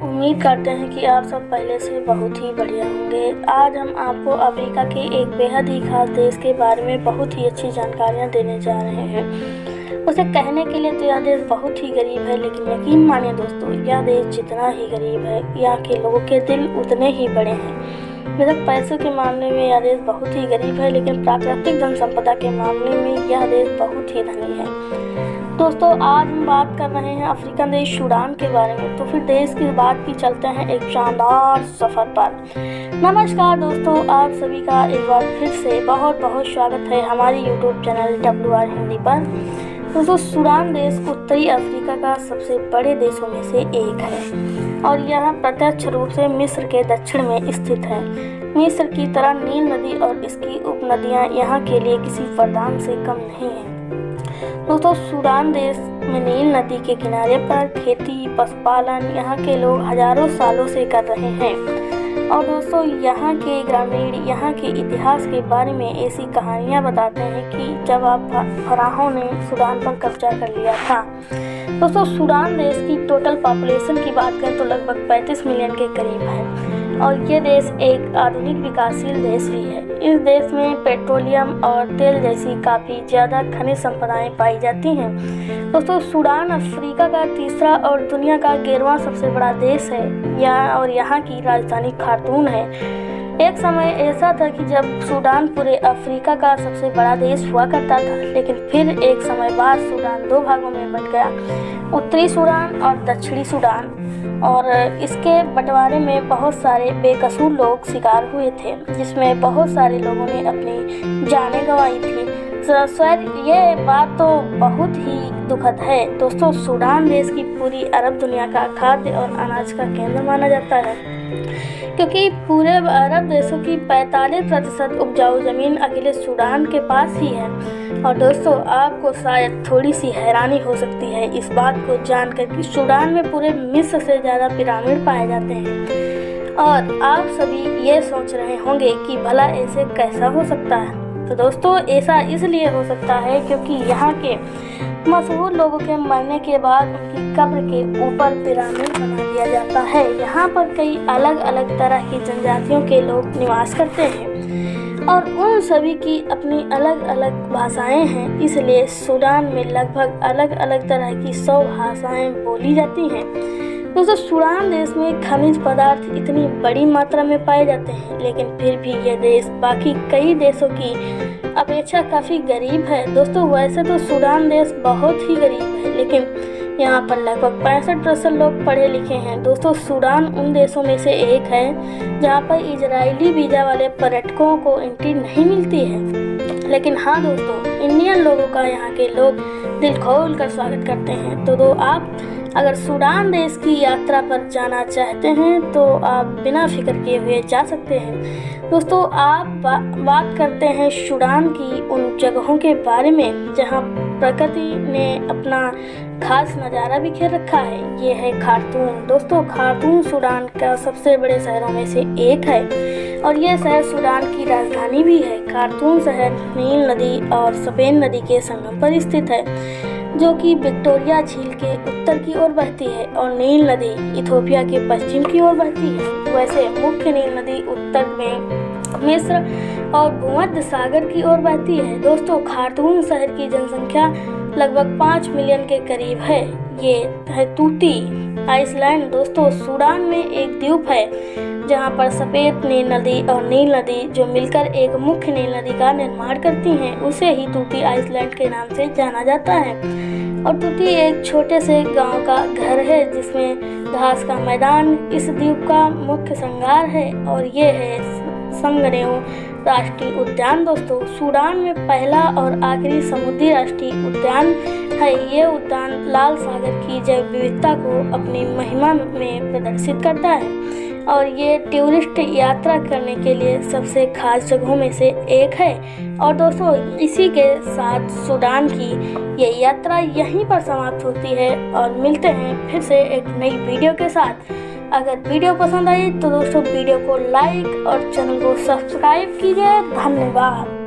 उम्मीद करते हैं कि आप सब पहले से बहुत ही बढ़िया होंगे। आज हम आपको अफ्रीका के एक बेहद ही खास देश के बारे में बहुत ही अच्छी जानकारियाँ देने जा रहे हैं। उसे कहने के लिए तो यह देश बहुत ही गरीब है, लेकिन यकीन मानिए दोस्तों, यह देश जितना ही गरीब है, यहाँ के लोगों के दिल उतने ही बड़े हैं। बेशक पैसों के मामले में यह देश बहुत ही गरीब है, लेकिन प्राकृतिक धन संपदा के मामले में यह देश बहुत ही धनी है। दोस्तों, आज हम बात कर रहे हैं अफ्रीकन देश सूडान के बारे में। तो फिर देश की बात की चलते हैं एक शानदार सफ़र पर। नमस्कार दोस्तों, आप सभी का एक बार फिर से बहुत बहुत स्वागत है हमारी यूट्यूब चैनल WR हिंदी पर। दोस्तों, सूडान देश उत्तरी अफ्रीका का सबसे बड़े देशों में से एक है और यह प्रत्यक्ष रूप से मिस्र के दक्षिण में स्थित है। मिस्र की तरह नील नदी और इसकी उपनदियाँ यहाँ के लिए किसी वरदान से कम नहीं हैं। दोस्तों, सूडान देश में नील नदी के किनारे पर खेती पशुपालन यहाँ के लोग हजारों सालों से कर रहे हैं। और दोस्तों, यहाँ के ग्रामीण यहाँ के इतिहास के बारे में ऐसी कहानियाँ बताते हैं कि जब फराहों ने सूडान पर कब्जा कर लिया था। दोस्तों, सूडान देश की टोटल पॉपुलेशन की बात करें तो लगभग 35 मिलियन के करीब है और ये देश एक आधुनिक विकासशील देश भी है। इस देश में पेट्रोलियम और तेल जैसी काफ़ी ज़्यादा खनिज संपदाएं पाई जाती हैं। दोस्तों, सूडान अफ्रीका का तीसरा और दुनिया का 11वां सबसे बड़ा देश है और यहाँ की राजधानी खार्तूम है। एक समय ऐसा था कि जब सूडान पूरे अफ्रीका का सबसे बड़ा देश हुआ करता था, लेकिन फिर एक समय बाद सूडान दो भागों में बंट गया, उत्तरी सूडान और दक्षिणी सूडान। और इसके बंटवारे में बहुत सारे बेकसूर लोग शिकार हुए थे, जिसमें बहुत सारे लोगों ने अपनी जानें गंवाई थी। शायद ये बात तो बहुत ही दुखद है। दोस्तों, सूडान देश की पूरी अरब दुनिया का खाद्य और अनाज का केंद्र माना जाता है, क्योंकि पूरे अरब देशों की 45% उपजाऊ ज़मीन अकेले सूडान के पास ही है। और दोस्तों, आपको शायद थोड़ी सी हैरानी हो सकती है इस बात को जानकर कि सूडान में पूरे मिस्र से ज़्यादा पिरामिड पाए जाते हैं। और आप सभी ये सोच रहे होंगे कि भला ऐसे कैसा हो सकता है। तो दोस्तों, ऐसा इसलिए हो सकता है क्योंकि यहाँ के मशहूर लोगों के मरने के बाद उनकी कब्र के ऊपर पिरामिड बना दिया जाता है। यहाँ पर कई अलग अलग तरह की जनजातियों के लोग निवास करते हैं और उन सभी की अपनी अलग अलग भाषाएं हैं। इसलिए सूडान में लगभग अलग अलग तरह की 100 भाषाएं बोली जाती हैं। दोस्तों, सूडान देश में खनिज पदार्थ इतनी बड़ी मात्रा में पाए जाते हैं, लेकिन फिर भी यह देश बाकी कई देशों की अपेक्षा काफ़ी गरीब है। दोस्तों, वैसे तो सूडान देश बहुत ही गरीब है, लेकिन यहाँ पर लगभग 65% लोग पढ़े लिखे हैं। दोस्तों, सूडान उन देशों में से एक है जहाँ पर इजरायली वीज़ा वाले पर्यटकों को एंट्री नहीं मिलती है। लेकिन हाँ दोस्तों, इंडियन लोगों का यहाँ के लोग दिल खोल कर स्वागत करते हैं। तो आप अगर सूडान देश की यात्रा पर जाना चाहते हैं तो आप बिना फिक्र किए हुए जा सकते हैं। दोस्तों, आप बात करते हैं सूडान की उन जगहों के बारे में जहां प्रकृति ने अपना खास नज़ारा बिखेर रखा है। ये है खार्तूम। दोस्तों, खार्तूम सूडान का सबसे बड़े शहरों में से एक है और यह शहर सूडान की राजधानी भी है। खार्तूम शहर नील नदी और सफेद नदी के संगम पर स्थित है, जो कि विक्टोरिया झील के उत्तर की ओर बहती है और नील नदी इथियोपिया के पश्चिम की ओर बहती है। वैसे मुख्य नील नदी उत्तर में मिस्र और भूमध्य सागर की ओर बहती है। दोस्तों, खार्तूम शहर की जनसंख्या लगभग 5 मिलियन के करीब है। ये है तूती आइसलैंड। दोस्तों, सूडान में एक द्वीप है जहाँ पर सफ़ेद नील नदी और नील नदी जो मिलकर एक मुख्य नील नदी का निर्माण करती हैं, उसे ही तूती आइसलैंड के नाम से जाना जाता है। और तूती एक छोटे से गांव का घर है जिसमें घास का मैदान इस द्वीप का मुख्य श्रृंगार है और ये है संगनेऊ राष्ट्रीय उद्यान। दोस्तों, सूडान में पहला और आखिरी समुद्री राष्ट्रीय उद्यान है। ये उद्यान लाल सागर की जैव विविधता को अपनी महिमा में प्रदर्शित करता है और ये टूरिस्ट यात्रा करने के लिए सबसे खास जगहों में से एक है। और दोस्तों, इसी के साथ सूडान की ये यात्रा यहीं पर समाप्त होती है और मिलते हैं फिर से एक नई वीडियो के साथ। अगर वीडियो पसंद आई तो दोस्तों वीडियो को लाइक और चैनल को सब्सक्राइब कीजिए। धन्यवाद।